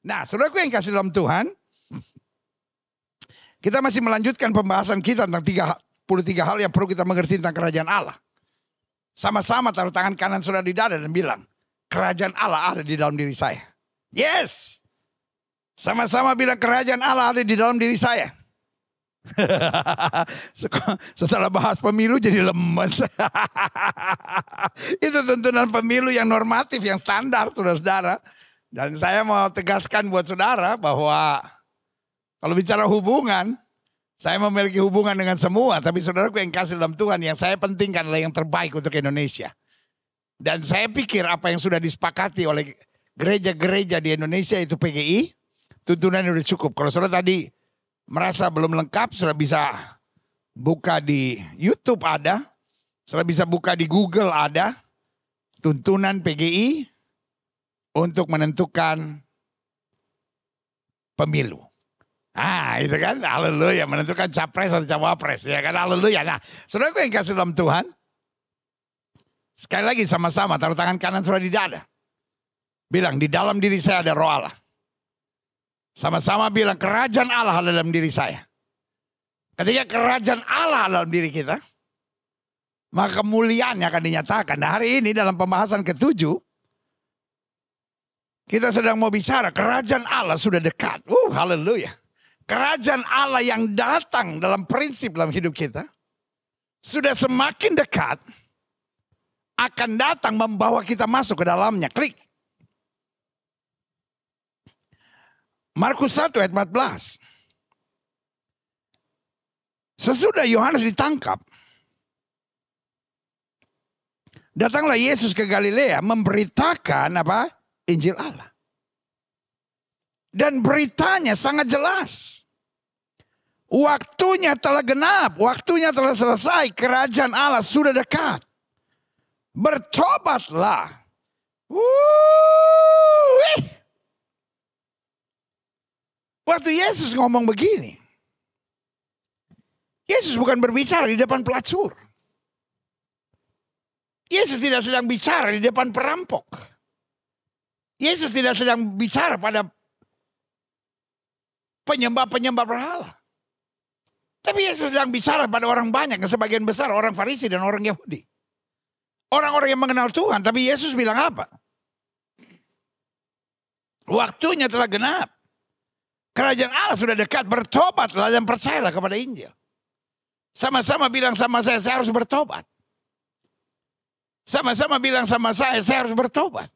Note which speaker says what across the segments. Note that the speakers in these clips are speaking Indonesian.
Speaker 1: Nah, saudaraku yang kasih dalam Tuhan, kita masih melanjutkan pembahasan kita tentang 33 hal yang perlu kita mengerti tentang kerajaan Allah. Sama-sama taruh tangan kanan saudara di dada dan bilang, kerajaan Allah ada di dalam diri saya. Yes. Sama-sama bilang kerajaan Allah ada di dalam diri saya. Setelah bahas pemilu jadi lemes. Itu tuntunan pemilu yang normatif, yang standar, saudara-saudara. Dan saya mau tegaskan buat saudara bahwa kalau bicara hubungan, saya memiliki hubungan dengan semua. Tapi saudaraku yang kasih dalam Tuhan, yang saya pentingkan adalah yang terbaik untuk Indonesia. Dan saya pikir apa yang sudah disepakati oleh gereja-gereja di Indonesia itu PGI, tuntunan sudah cukup. Kalau saudara tadi merasa belum lengkap, sudah bisa buka di YouTube ada, sudah bisa buka di Google ada, tuntunan PGI untuk menentukan pemilu. Ah, itu kan, haleluya, menentukan capres atau cawapres, ya kan, haleluya. Nah, saudaraku yang kasih dalam Tuhan, sekali lagi sama-sama taruh tangan kanan saudara di dada. Bilang, di dalam diri saya ada roh Allah. Sama-sama bilang, kerajaan Allah ada dalam diri saya. Ketika kerajaan Allah dalam diri kita, maka kemuliaannya akan dinyatakan. Nah, hari ini dalam pembahasan ke-7, kita sedang mau bicara kerajaan Allah sudah dekat. Haleluya. Kerajaan Allah yang datang dalam prinsip dalam hidup kita sudah semakin dekat, akan datang membawa kita masuk ke dalamnya. Klik. Markus 1 ayat 14. Sesudah Yohanes ditangkap, datanglah Yesus ke Galilea memberitakan apa? Injil Allah. Dan beritanya sangat jelas. Waktunya telah genap, waktunya telah selesai, kerajaan Allah sudah dekat. Bertobatlah. Waktu Yesus ngomong begini, Yesus bukan berbicara di depan pelacur. Yesus tidak sedang bicara di depan perampok. Yesus tidak sedang bicara pada penyembah-penyembah berhala. Tapi Yesus sedang bicara pada orang banyak, sebagian besar orang Farisi dan orang Yahudi. Orang-orang yang mengenal Tuhan, tapi Yesus bilang apa? Waktunya telah genap. Kerajaan Allah sudah dekat, bertobatlah dan percayalah kepada Injil. Sama-sama bilang sama saya harus bertobat. Sama-sama bilang sama saya harus bertobat.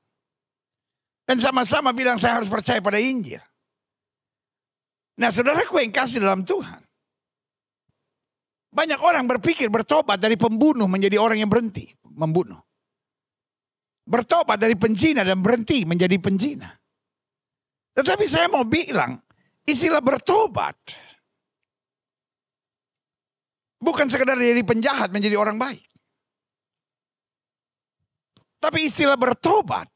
Speaker 1: Dan sama-sama bilang saya harus percaya pada Injil. Nah, saudaraku yang kasih dalam Tuhan, banyak orang berpikir bertobat dari pembunuh menjadi orang yang berhenti membunuh. Bertobat dari penjina dan berhenti menjadi penjina. Tetapi saya mau bilang, istilah bertobat bukan sekedar dari penjahat menjadi orang baik. Tapi istilah bertobat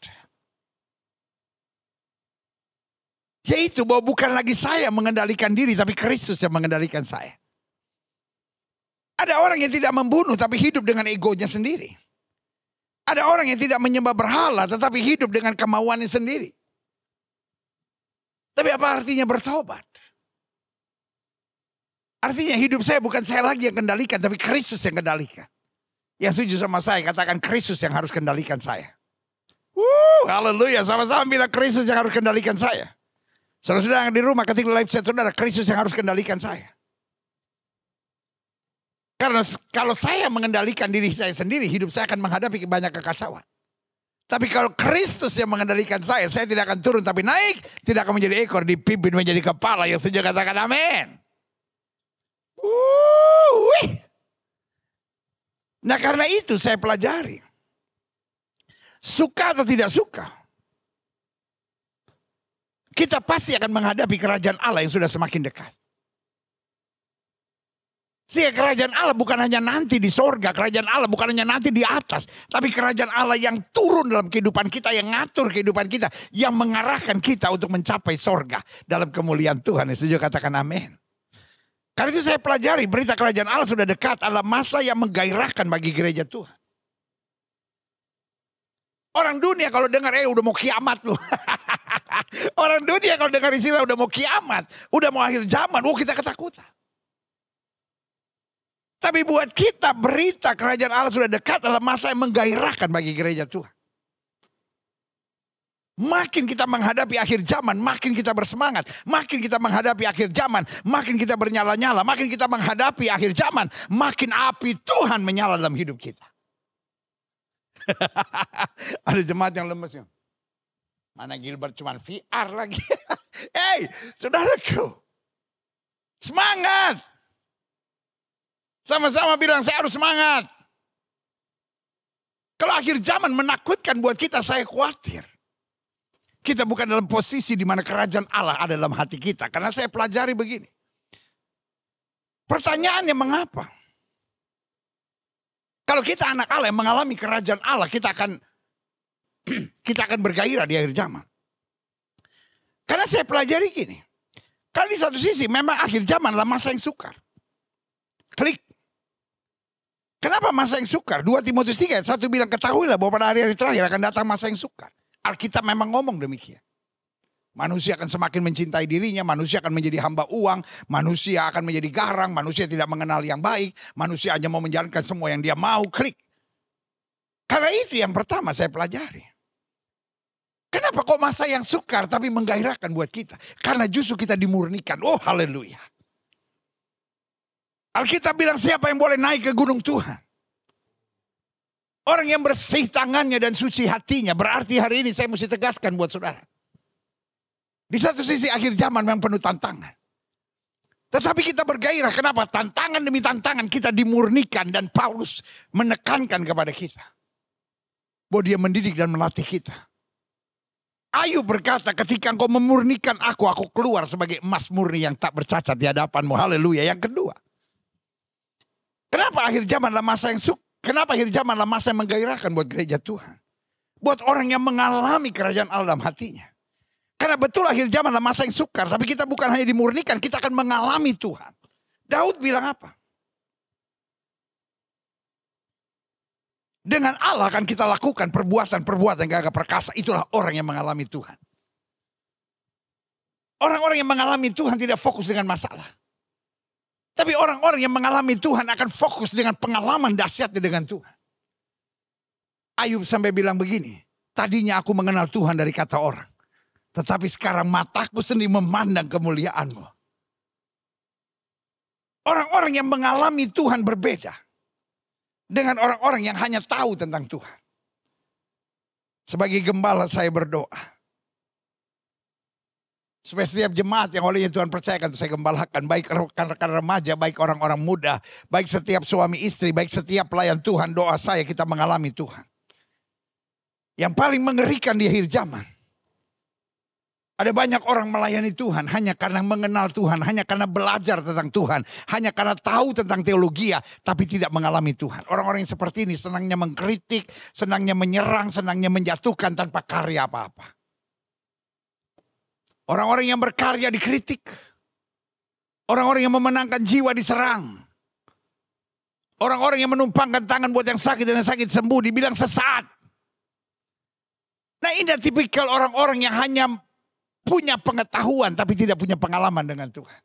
Speaker 1: yaitu bahwa bukan lagi saya mengendalikan diri, tapi Kristus yang mengendalikan saya. Ada orang yang tidak membunuh tapi hidup dengan egonya sendiri. Ada orang yang tidak menyembah berhala tetapi hidup dengan kemauannya sendiri. Tapi apa artinya bertobat? Artinya hidup saya bukan saya lagi yang kendalikan, tapi Kristus yang kendalikan. Yang setuju sama saya, katakan Kristus yang harus kendalikan saya. Haleluya, sama-sama bilang Kristus yang harus kendalikan saya. Saudara-saudara yang di rumah, ketika live chat saudara, Kristus yang harus kendalikan saya. Karena kalau saya mengendalikan diri saya sendiri, hidup saya akan menghadapi banyak kekacauan. Tapi kalau Kristus yang mengendalikan saya tidak akan turun tapi naik, tidak akan menjadi ekor, dipimpin menjadi kepala. Yang setuju katakan amin. Nah, karena itu saya pelajari. Suka atau tidak suka, kita pasti akan menghadapi kerajaan Allah yang sudah semakin dekat. Sehingga kerajaan Allah bukan hanya nanti di sorga, kerajaan Allah bukan hanya nanti di atas, tapi kerajaan Allah yang turun dalam kehidupan kita, yang ngatur kehidupan kita, yang mengarahkan kita untuk mencapai sorga dalam kemuliaan Tuhan. Setuju katakan amin. Karena itu saya pelajari berita kerajaan Allah sudah dekat adalah masa yang menggairahkan bagi gereja Tuhan. Orang dunia kalau dengar udah mau kiamat loh. Orang dunia kalau dengar istilah udah mau kiamat, udah mau akhir zaman, kita ketakutan. Tapi buat kita berita kerajaan Allah sudah dekat adalah masa yang menggairahkan bagi gereja Tuhan. Makin kita menghadapi akhir zaman, makin kita bersemangat. Makin kita menghadapi akhir zaman, makin kita bernyala-nyala. Makin kita menghadapi akhir zaman, makin api Tuhan menyala dalam hidup kita. Ada jemaat yang lemes. Mana Gilbert cuman VR lagi. Hey, saudaraku. Semangat. Sama-sama bilang saya harus semangat. Kalau akhir zaman menakutkan buat kita, saya khawatir. Kita bukan dalam posisi di mana kerajaan Allah ada dalam hati kita. Karena saya pelajari begini. Pertanyaannya mengapa? Kalau kita anak Allah yang mengalami kerajaan Allah, kita akan bergairah di akhir zaman. Karena saya pelajari gini. Kalau di satu sisi memang akhir zaman adalah masa yang sukar. Klik. Kenapa masa yang sukar? 2 Timotius 3 ayat 1 bilang, ketahuilah bahwa pada hari-hari terakhir akan datang masa yang sukar. Alkitab memang ngomong demikian. Manusia akan semakin mencintai dirinya, manusia akan menjadi hamba uang, manusia akan menjadi garang, manusia tidak mengenal yang baik, manusia hanya mau menjalankan semua yang dia mau, klik. Karena itu yang pertama saya pelajari. Kenapa kok masa yang sukar tapi menggairahkan buat kita? Karena justru kita dimurnikan. Oh haleluya. Alkitab bilang siapa yang boleh naik ke gunung Tuhan? Orang yang bersih tangannya dan suci hatinya. Berarti hari ini saya mesti tegaskan buat saudara. Di satu sisi akhir zaman memang penuh tantangan. Tetapi kita bergairah. Kenapa? Tantangan demi tantangan kita dimurnikan. Dan Paulus menekankan kepada kita. Bahwa dia mendidik dan melatih kita. Ayub berkata, ketika engkau memurnikan aku keluar sebagai emas murni yang tak bercacat di hadapanmu. Haleluya. Yang kedua. Kenapa akhir zaman adalah masa yang Kenapa akhir zaman adalah masa yang menggairahkan buat gereja Tuhan? Buat orang yang mengalami kerajaan Allah dalam hatinya. Karena betul akhir zaman adalah masa yang sukar. Tapi kita bukan hanya dimurnikan, kita akan mengalami Tuhan. Daud bilang apa? Dengan Allah akan kita lakukan perbuatan-perbuatan yang gagah perkasa. Itulah orang yang mengalami Tuhan. Orang-orang yang mengalami Tuhan tidak fokus dengan masalah. Tapi orang-orang yang mengalami Tuhan akan fokus dengan pengalaman dahsyatnya dengan Tuhan. Ayub sampai bilang begini. Tadinya aku mengenal Tuhan dari kata orang. Tetapi sekarang mataku sendiri memandang kemuliaan-Mu. Orang-orang yang mengalami Tuhan berbeda. Dengan orang-orang yang hanya tahu tentang Tuhan. Sebagai gembala saya berdoa. Supaya setiap jemaat yang olehnya Tuhan percayakan untuk saya gembalakan. Baik rekan-rekan remaja, baik orang-orang muda. Baik setiap suami istri, baik setiap pelayan Tuhan. Doa saya kita mengalami Tuhan. Yang paling mengerikan di akhir zaman. Ada banyak orang melayani Tuhan hanya karena mengenal Tuhan. Hanya karena belajar tentang Tuhan. Hanya karena tahu tentang teologi. Tapi tidak mengalami Tuhan. Orang-orang yang seperti ini senangnya mengkritik. Senangnya menyerang, senangnya menjatuhkan tanpa karya apa-apa. Orang-orang yang berkarya dikritik. Orang-orang yang memenangkan jiwa diserang. Orang-orang yang menumpangkan tangan buat yang sakit dan yang sakit sembuh dibilang sesat. Nah ini tipikal orang-orang yang hanya punya pengetahuan tapi tidak punya pengalaman dengan Tuhan.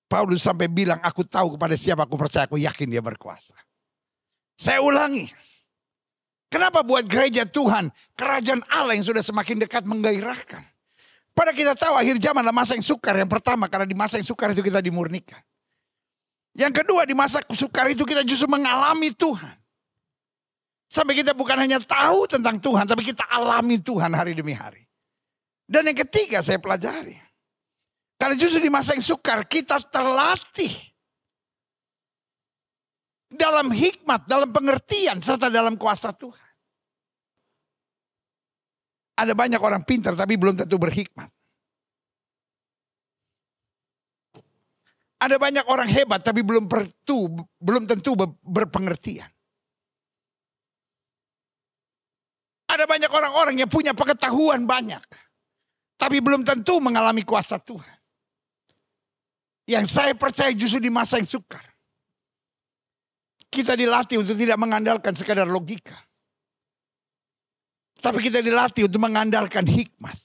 Speaker 1: Paulus sampai bilang aku tahu kepada siapa aku percaya, aku yakin dia berkuasa. Saya ulangi. Kenapa buat gereja Tuhan, kerajaan Allah yang sudah semakin dekat menggairahkan? Pada kita tahu akhir zaman adalah masa yang sukar. Yang pertama karena di masa yang sukar itu kita dimurnikan. Yang kedua di masa sukar itu kita justru mengalami Tuhan. Sampai kita bukan hanya tahu tentang Tuhan, tapi kita alami Tuhan hari demi hari. Dan yang ketiga saya pelajari. Karena justru di masa yang sukar kita terlatih. Dalam hikmat, dalam pengertian, serta dalam kuasa Tuhan. Ada banyak orang pintar tapi belum tentu berhikmat. Ada banyak orang hebat tapi belum tentu berpengertian. Ada banyak orang-orang yang punya pengetahuan banyak. Tapi belum tentu mengalami kuasa Tuhan. Yang saya percaya justru di masa yang sukar. Kita dilatih untuk tidak mengandalkan sekadar logika. Tapi kita dilatih untuk mengandalkan hikmat.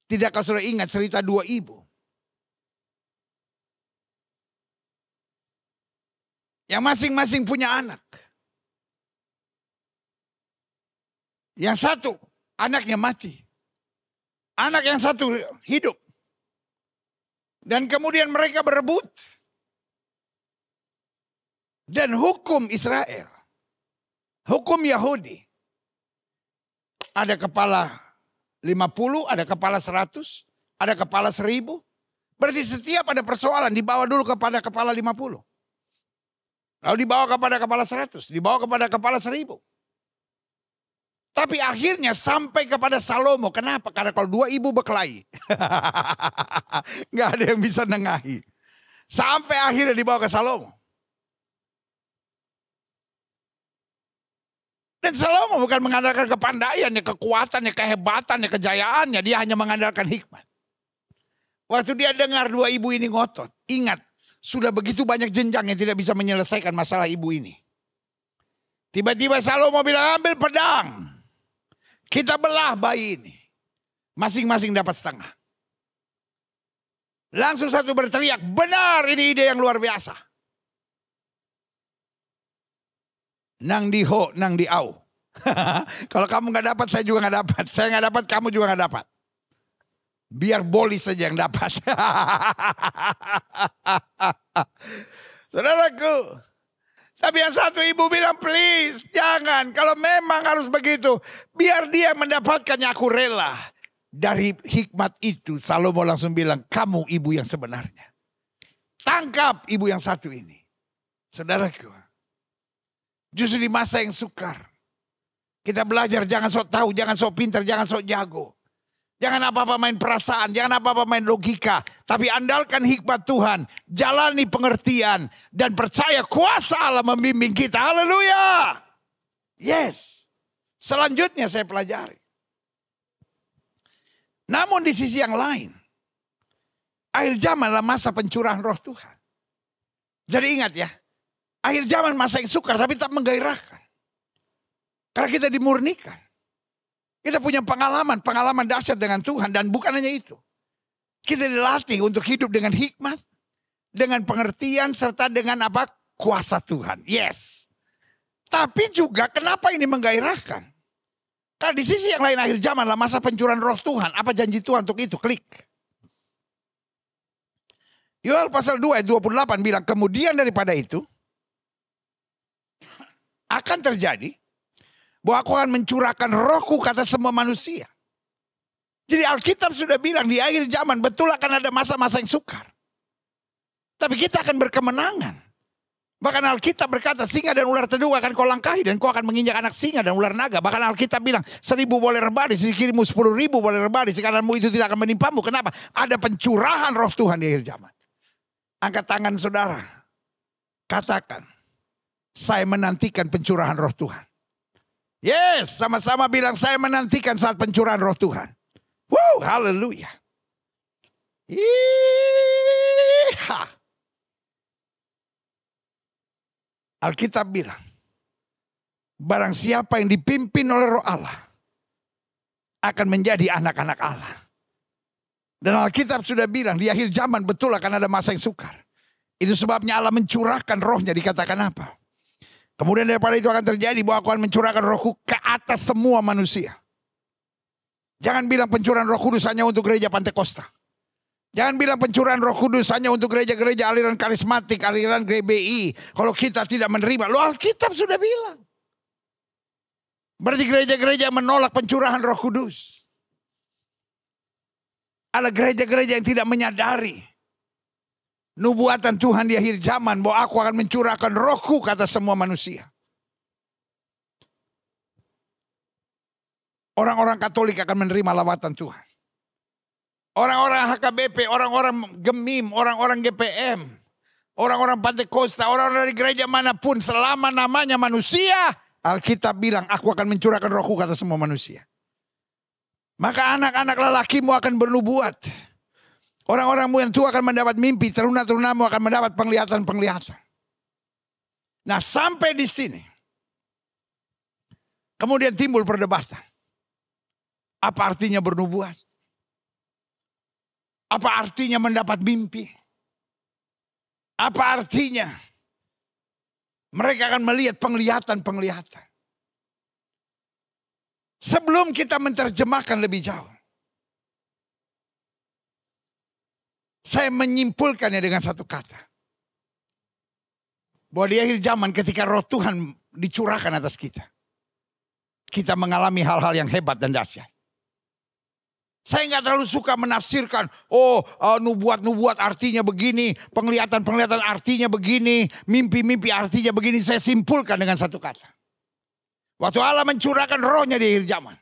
Speaker 1: Tidakkah saudara ingat cerita dua ibu? Yang masing-masing punya anak. Yang satu anaknya mati. Anak yang satu hidup. Dan kemudian mereka berebut. Dan hukum Israel, hukum Yahudi, ada kepala 50, ada kepala 100, ada kepala 1000. Berarti setiap ada persoalan dibawa dulu kepada kepala 50. Lalu dibawa kepada kepala 100, dibawa kepada kepala 1000. Tapi akhirnya sampai kepada Salomo. Kenapa? Karena kalau dua ibu berkelahi, nggak ada yang bisa nengahi. Sampai akhirnya dibawa ke Salomo. Dan Salomo bukan mengandalkan kepandaiannya, kekuatannya, kehebatannya, kejayaannya. Dia hanya mengandalkan hikmat. Waktu dia dengar dua ibu ini ngotot. Ingat, sudah begitu banyak jenjang yang tidak bisa menyelesaikan masalah ibu ini. Tiba-tiba Salomo bilang, ambil pedang. Kita belah bayi ini. Masing-masing dapat setengah. Langsung satu berteriak, benar ini ide yang luar biasa. Nang di ho, nang di au. Kalau kamu gak dapat, saya juga gak dapat. Saya gak dapat, kamu juga gak dapat. Biar Bolis saja yang dapat. Saudaraku. Tapi yang satu ibu bilang, please, jangan. Kalau memang harus begitu, biar dia mendapatkannya, aku rela. Dari hikmat itu, Salomo langsung bilang, kamu ibu yang sebenarnya. Tangkap ibu yang satu ini. Saudaraku. Justru di masa yang sukar. Kita belajar jangan sok tahu, jangan sok pintar, jangan sok jago. Jangan apa-apa main perasaan, jangan apa-apa main logika. Tapi andalkan hikmat Tuhan. Jalani pengertian. Dan percaya kuasa Allah membimbing kita. Haleluya. Yes. Selanjutnya saya pelajari. Namun di sisi yang lain. Akhir zaman adalah masa pencurahan roh Tuhan. Jadi ingat ya. Akhir zaman masa yang sukar tapi tak menggairahkan. Karena kita dimurnikan. Kita punya pengalaman dahsyat dengan Tuhan. Dan bukan hanya itu. Kita dilatih untuk hidup dengan hikmat. Dengan pengertian serta dengan apa? Kuasa Tuhan. Yes. Tapi juga kenapa ini menggairahkan? Karena di sisi yang lain akhir zaman adalah masa pencurahan roh Tuhan. Apa janji Tuhan untuk itu? Klik. Yoel pasal 2 ayat 28 bilang kemudian daripada itu. Akan terjadi bahwa aku akan mencurahkan rohku kata semua manusia. Jadi Alkitab sudah bilang di akhir zaman betul akan ada masa-masa yang sukar. Tapi kita akan berkemenangan. Bahkan Alkitab berkata singa dan ular tedung akan kau langkahi dan kau akan menginjak anak singa dan ular naga. Bahkan Alkitab bilang 1000 boleh rebah di sisi kirimu 10.000 boleh rebah di sisi kananmu itu tidak akan menimpamu. Kenapa? Ada pencurahan roh Tuhan di akhir zaman. Angkat tangan saudara. Katakan. Saya menantikan pencurahan roh Tuhan. Yes, sama-sama bilang saya menantikan saat pencurahan roh Tuhan. Wow, haleluya. Alkitab bilang, barang siapa yang dipimpin oleh roh Allah, akan menjadi anak-anak Allah. Dan Alkitab sudah bilang, di akhir zaman betul akan ada masa yang sukar. Itu sebabnya Allah mencurahkan rohnya, dikatakan apa? Kemudian daripada itu akan terjadi bahwa aku akan mencurahkan rohku ke atas semua manusia. Jangan bilang pencurahan roh kudus hanya untuk gereja Pantekosta. Jangan bilang pencurahan roh kudus hanya untuk gereja-gereja aliran karismatik, aliran GBI. Kalau kita tidak menerima, lo Alkitab sudah bilang. Berarti gereja-gereja menolak pencurahan roh kudus. Ada gereja-gereja yang tidak menyadari nubuatan Tuhan di akhir zaman bahwa aku akan mencurahkan rohku kata semua manusia. Orang-orang Katolik akan menerima lawatan Tuhan. Orang-orang HKBP, orang-orang Gemim, orang-orang GPM, orang-orang Pantekosta, orang-orang dari gereja manapun selama namanya manusia, Alkitab bilang aku akan mencurahkan rohku kata semua manusia. Maka anak-anak lelakimu akan bernubuat. Orang-orangmu yang tua akan mendapat mimpi, teruna-terunamu akan mendapat penglihatan-penglihatan. Nah, sampai di sini. Kemudian timbul perdebatan. Apa artinya bernubuat? Apa artinya mendapat mimpi? Apa artinya mereka akan melihat penglihatan-penglihatan? Sebelum kita menerjemahkan lebih jauh, saya menyimpulkannya dengan satu kata. Bahwa di akhir zaman ketika roh Tuhan dicurahkan atas kita, kita mengalami hal-hal yang hebat dan dahsyat. Saya nggak terlalu suka menafsirkan, nubuat-nubuat artinya begini, penglihatan-penglihatan artinya begini, mimpi-mimpi artinya begini. Saya simpulkan dengan satu kata. Waktu Allah mencurahkan rohnya di akhir zaman,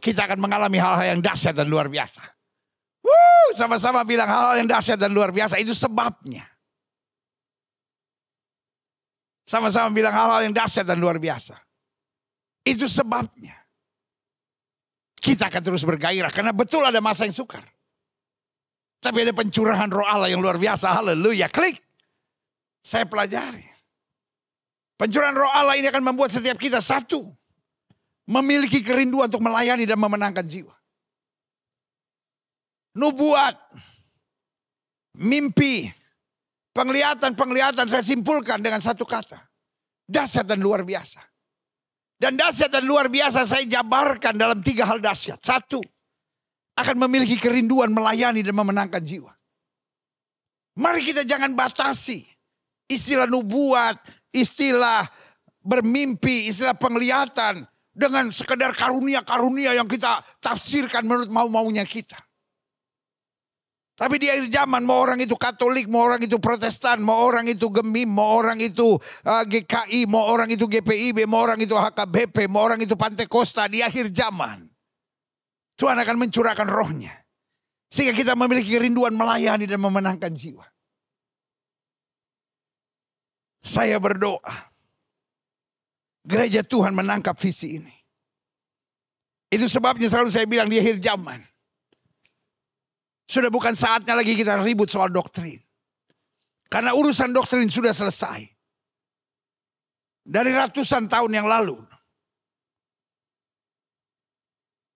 Speaker 1: kita akan mengalami hal-hal yang dahsyat dan luar biasa. Sama-sama bilang hal-hal yang dahsyat dan luar biasa, itu sebabnya. Sama-sama bilang hal-hal yang dahsyat dan luar biasa. Itu sebabnya. Kita akan terus bergairah. Karena betul ada masa yang sukar. Tapi ada pencurahan roh Allah yang luar biasa. Haleluya. Klik. Saya pelajari. Pencurahan roh Allah ini akan membuat setiap kita satu. Memiliki kerinduan untuk melayani dan memenangkan jiwa. Nubuat. Mimpi. Penglihatan-penglihatan saya simpulkan dengan satu kata. Dahsyat dan luar biasa. Dan dahsyat dan luar biasa saya jabarkan dalam 3 hal dahsyat. 1, akan memiliki kerinduan melayani dan memenangkan jiwa. Mari kita jangan batasi istilah nubuat, istilah bermimpi, istilah penglihatan dengan sekedar karunia-karunia yang kita tafsirkan menurut mau-maunya kita. Tapi di akhir zaman mau orang itu Katolik, mau orang itu Protestan, mau orang itu Gemim, mau orang itu GKI, mau orang itu GPIB, mau orang itu HKBP, mau orang itu Pantekosta. Di akhir zaman Tuhan akan mencurahkan rohnya. Sehingga kita memiliki kerinduan melayani dan memenangkan jiwa. Saya berdoa gereja Tuhan menangkap visi ini. Itu sebabnya selalu saya bilang di akhir zaman. Sudah bukan saatnya lagi kita ribut soal doktrin. Karena urusan doktrin sudah selesai. Dari ratusan tahun yang lalu.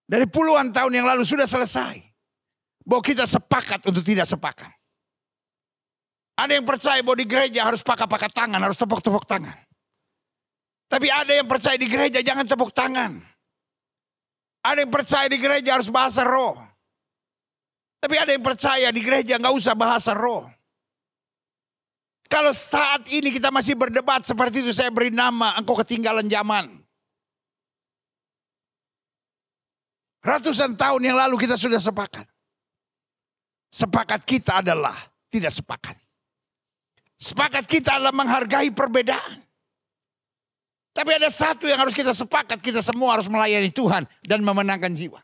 Speaker 1: Dari puluhan tahun yang lalu sudah selesai. Bahwa kita sepakat untuk tidak sepakat. Ada yang percaya bahwa di gereja harus pakai tangan, harus tepuk-tepuk tangan. Tapi ada yang percaya di gereja jangan tepuk tangan. Ada yang percaya di gereja harus bahasa roh. Tapi ada yang percaya di gereja nggak usah bahasa roh. Kalau saat ini kita masih berdebat seperti itu, saya beri nama engkau ketinggalan zaman. Ratusan tahun yang lalu kita sudah sepakat. Sepakat kita adalah tidak sepakat. Sepakat kita adalah menghargai perbedaan. Tapi ada satu yang harus kita sepakat, kita semua harus melayani Tuhan dan memenangkan jiwa.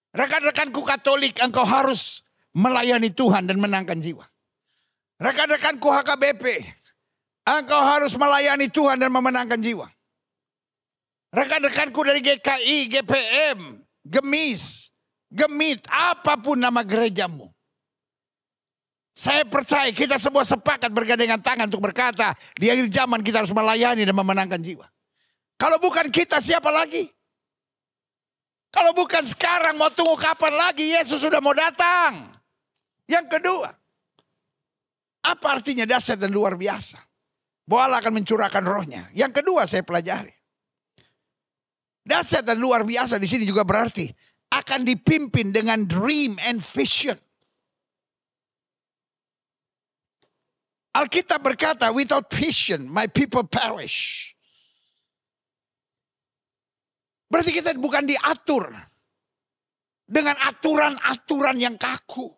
Speaker 1: Rekan-rekanku Katolik, engkau harus melayani Tuhan dan menangkan jiwa. Rekan-rekanku HKBP, engkau harus melayani Tuhan dan memenangkan jiwa. Rekan-rekanku dari GKI, GPM, Gemis, Gemit, apapun nama gerejamu. Saya percaya kita semua sepakat bergandengan tangan untuk berkata, di akhir zaman kita harus melayani dan memenangkan jiwa. Kalau bukan kita, siapa lagi? Kalau bukan sekarang, mau tunggu kapan lagi? Yesus sudah mau datang. Yang kedua, apa artinya dahsyat dan luar biasa? Bahwa Allah akan mencurahkan rohnya. Yang kedua saya pelajari. Dahsyat dan luar biasa di sini juga berarti akan dipimpin dengan dream and vision. Alkitab berkata, without vision, my people perish. Berarti kita bukan diatur dengan aturan-aturan yang kaku.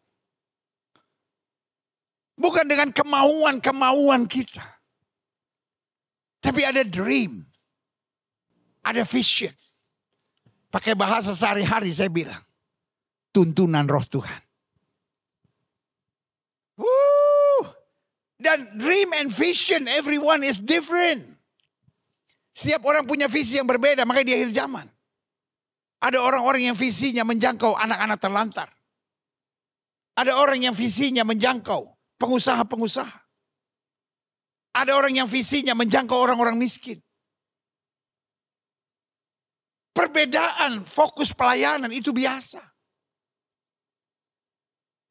Speaker 1: Bukan dengan kemauan-kemauan kita. Tapi ada dream. Ada vision. Pakai bahasa sehari-hari saya bilang. Tuntunan roh Tuhan. Dan dream and vision, everyone is different. Setiap orang punya visi yang berbeda, makanya di akhir zaman. Ada orang-orang yang visinya menjangkau anak-anak terlantar. Ada orang yang visinya menjangkau pengusaha-pengusaha. Ada orang yang visinya menjangkau orang-orang miskin. Perbedaan fokus pelayanan itu biasa.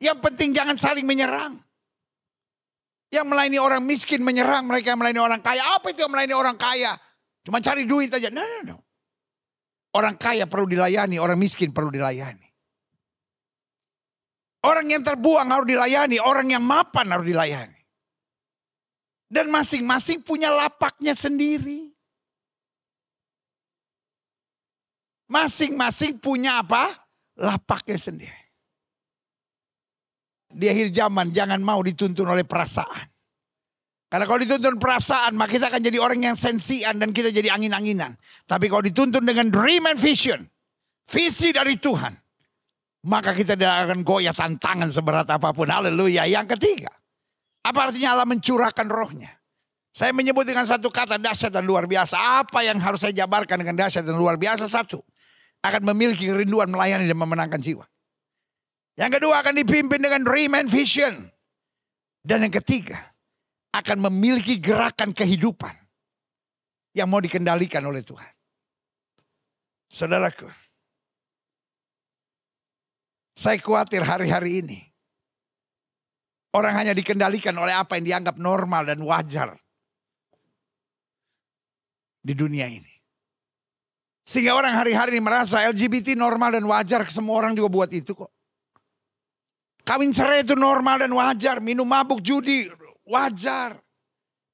Speaker 1: Yang penting jangan saling menyerang. Yang melayani orang miskin menyerang mereka yang melayani orang kaya. Apa itu yang melayani orang kaya? Cuma cari duit aja. No. Orang kaya perlu dilayani, orang miskin perlu dilayani. Orang yang terbuang harus dilayani, orang yang mapan harus dilayani. Dan masing-masing punya lapaknya sendiri. Masing-masing punya apa? Lapaknya sendiri. Di akhir zaman jangan mau dituntun oleh perasaan. Karena kalau dituntun perasaan maka kita akan jadi orang yang sensian dan kita jadi angin-anginan. Tapi kalau dituntun dengan dream and vision, visi dari Tuhan, maka kita tidak akan goyah tantangan seberat apapun. Haleluya. Yang ketiga, apa artinya Allah mencurahkan rohnya? Saya menyebut dengan satu kata dahsyat dan luar biasa. Apa yang harus saya jabarkan dengan dahsyat dan luar biasa? Satu, akan memiliki kerinduan melayani dan memenangkan jiwa. Yang kedua, akan dipimpin dengan dream and vision. Dan yang ketiga, akan memiliki gerakan kehidupan yang mau dikendalikan oleh Tuhan. Saudaraku, saya khawatir hari-hari ini orang hanya dikendalikan oleh apa yang dianggap normal dan wajar di dunia ini. Sehingga orang hari-hari ini merasa LGBT normal dan wajar, semua orang juga buat itu kok. Kawin cerai itu normal dan wajar, minum mabuk judi wajar.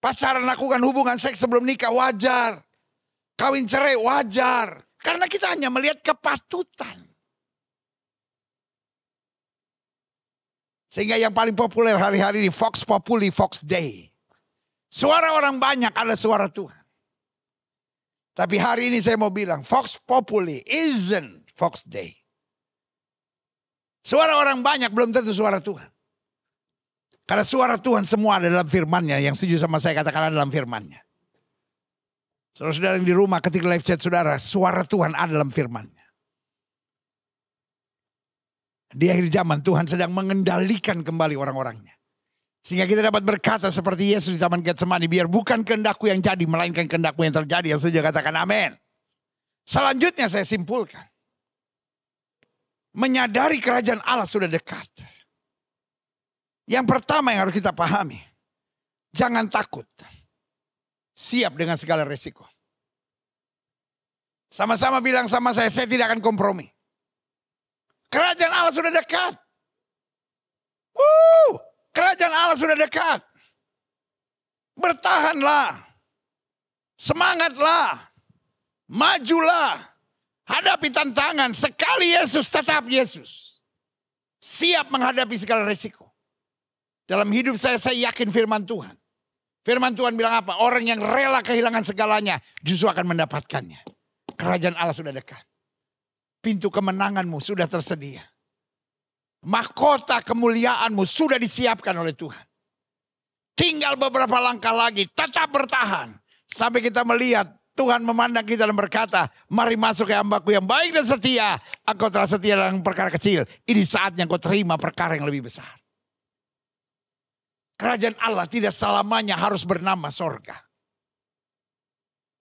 Speaker 1: Pacaran lakukan hubungan seks sebelum nikah wajar. Kawin cerai wajar. Karena kita hanya melihat kepatutan. Sehingga yang paling populer hari-hari ini Vox Populi, Vox Dei. Suara orang banyak adalah suara Tuhan. Tapi hari ini saya mau bilang Vox Populi isn't Vox Dei. Suara orang banyak belum tentu suara Tuhan. Karena suara Tuhan semua ada dalam firman-Nya. Yang setuju sama saya katakan ada dalam firman-Nya. Saudara-saudara yang di rumah ketika live chat saudara, suara Tuhan ada dalam firman-Nya. Di akhir zaman Tuhan sedang mengendalikan kembali orang-orangnya. Sehingga kita dapat berkata seperti Yesus di Taman Getsemani, biar bukan kehendakku yang jadi, melainkan kehendakmu yang terjadi. Yang setuju katakan amin. Selanjutnya saya simpulkan. Menyadari kerajaan Allah sudah dekat. Yang pertama yang harus kita pahami. Jangan takut. Siap dengan segala resiko. Sama-sama bilang sama saya tidak akan kompromi. Kerajaan Allah sudah dekat. Kerajaan Allah sudah dekat. Bertahanlah. Semangatlah. Majulah. Hadapi tantangan. Sekali Yesus, tetap Yesus. Siap menghadapi segala resiko. Dalam hidup saya yakin firman Tuhan. Firman Tuhan bilang apa? Orang yang rela kehilangan segalanya justru akan mendapatkannya. Kerajaan Allah sudah dekat. Pintu kemenanganmu sudah tersedia. Mahkota kemuliaanmu sudah disiapkan oleh Tuhan. Tinggal beberapa langkah lagi. Tetap bertahan. Sampai kita melihat Tuhan memandang kita dan berkata, mari masuk ke hambaku yang baik dan setia. Engkau telah setia dalam perkara kecil. Ini saatnya engkau terima perkara yang lebih besar. Kerajaan Allah tidak selamanya harus bernama sorga.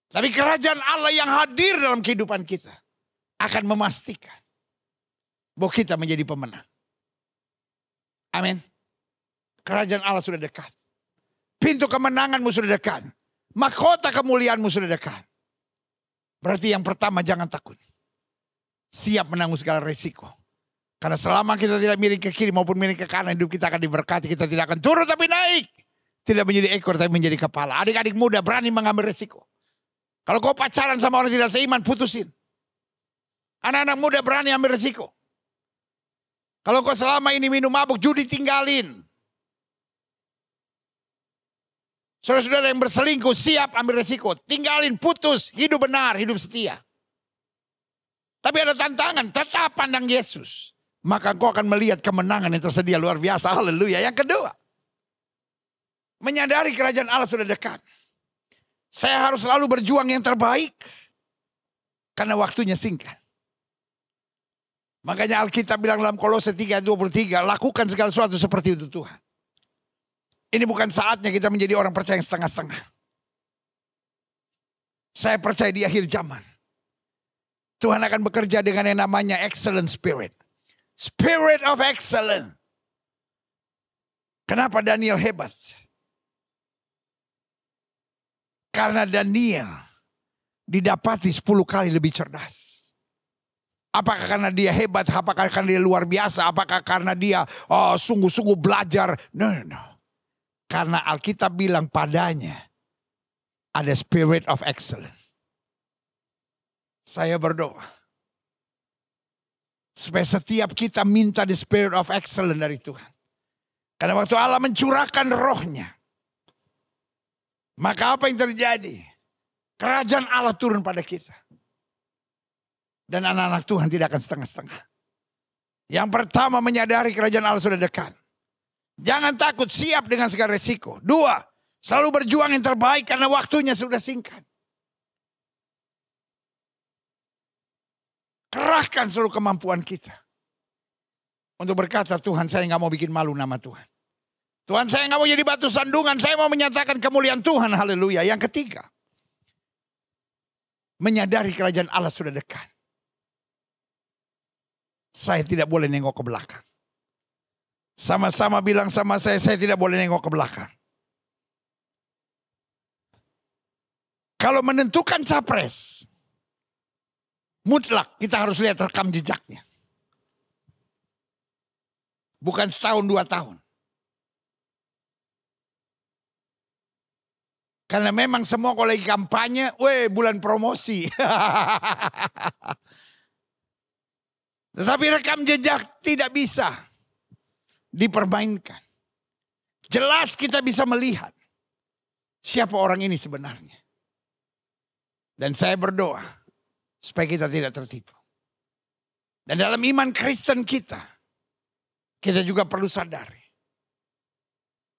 Speaker 1: Tapi kerajaan Allah yang hadir dalam kehidupan kita akan memastikan bahwa kita menjadi pemenang. Amin. Kerajaan Allah sudah dekat. Pintu kemenanganmu sudah dekat. Mahkota kemuliaanmu sudah dekat. Berarti yang pertama jangan takut. Siap menanggung segala resiko. Karena selama kita tidak miring ke kiri maupun miring ke kanan, hidup kita akan diberkati. Kita tidak akan turun tapi naik. Tidak menjadi ekor tapi menjadi kepala. Adik-adik muda berani mengambil resiko. Kalau kau pacaran sama orang tidak seiman, putusin. Anak-anak muda berani ambil resiko. Kalau kau selama ini minum mabuk, judi tinggalin. Saudara-saudara yang berselingkuh, siap ambil resiko. Tinggalin, putus, hidup benar, hidup setia. Tapi ada tantangan, tetap pandang Yesus. Maka engkau akan melihat kemenangan yang tersedia luar biasa. Haleluya. Yang kedua, menyadari kerajaan Allah sudah dekat. Saya harus selalu berjuang yang terbaik. Karena waktunya singkat. Makanya Alkitab bilang dalam Kolose 3:23, lakukan segala sesuatu seperti itu Tuhan. Ini bukan saatnya kita menjadi orang percaya yang setengah-setengah. Saya percaya di akhir zaman. Tuhan akan bekerja dengan yang namanya excellent spirit. Spirit of excellence. Kenapa Daniel hebat? Karena Daniel didapati 10 kali lebih cerdas. Apakah karena dia hebat? Apakah karena dia luar biasa? Apakah karena dia sungguh-sungguh belajar? No. Karena Alkitab bilang padanya ada spirit of excellence. Saya berdoa supaya setiap kita minta the spirit of excellence dari Tuhan. Karena waktu Allah mencurahkan rohnya, maka apa yang terjadi? Kerajaan Allah turun pada kita. Dan anak-anak Tuhan tidak akan setengah-setengah. Yang pertama, menyadari kerajaan Allah sudah dekat. Jangan takut, siap dengan segala resiko. 2, selalu berjuang yang terbaik karena waktunya sudah singkat. Kerahkan seluruh kemampuan kita untuk berkata, Tuhan, saya nggak mau bikin malu nama Tuhan. Tuhan, saya nggak mau jadi batu sandungan. Saya mau menyatakan kemuliaan Tuhan. Haleluya. Yang ketiga, menyadari kerajaan Allah sudah dekat. Saya tidak boleh nengok ke belakang. Sama-sama bilang sama saya tidak boleh nengok ke belakang. Kalau menentukan capres, mutlak kita harus lihat rekam jejaknya. Bukan setahun 2 tahun. Karena memang semua kalau lagi kampanye, bulan promosi. Tetapi rekam jejak tidak bisa dipermainkan. Jelas kita bisa melihat siapa orang ini sebenarnya. Dan saya berdoa supaya kita tidak tertipu. Dan dalam iman Kristen kita juga perlu sadari.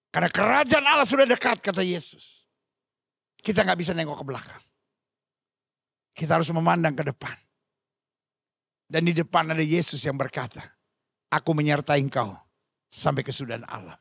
Speaker 1: Karena kerajaan Allah sudah dekat, kata Yesus. Kita gak bisa nengok ke belakang. Kita harus memandang ke depan. Dan di depan ada Yesus yang berkata, aku menyertai engkau sampai kesudahan alam.